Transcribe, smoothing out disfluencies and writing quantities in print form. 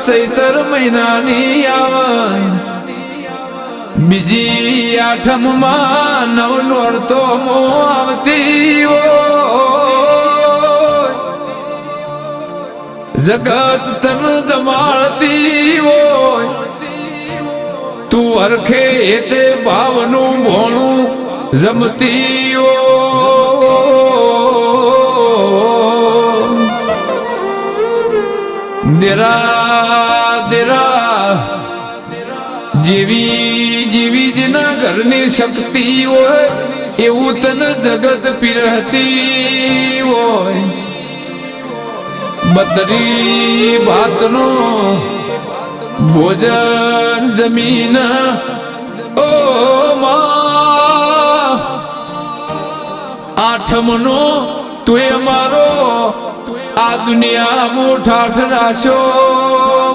ચૈતર મહિનાની આવે બીજી આઠમમાં નવ નોરતો આવતી જગત તન જમાડતી હોય તું હરખે તે ભાવનું ભોણું જમતી દેરા દેરા જેવી જેવી જેના ઘરની શક્તિ હોય એવું તને જગત પીરહતી હોય બદરી ભાતનો ભોજન જમીન ઓ માં આઠમનો તું અમારો આ દુનિયા મોઠાઠ રાશો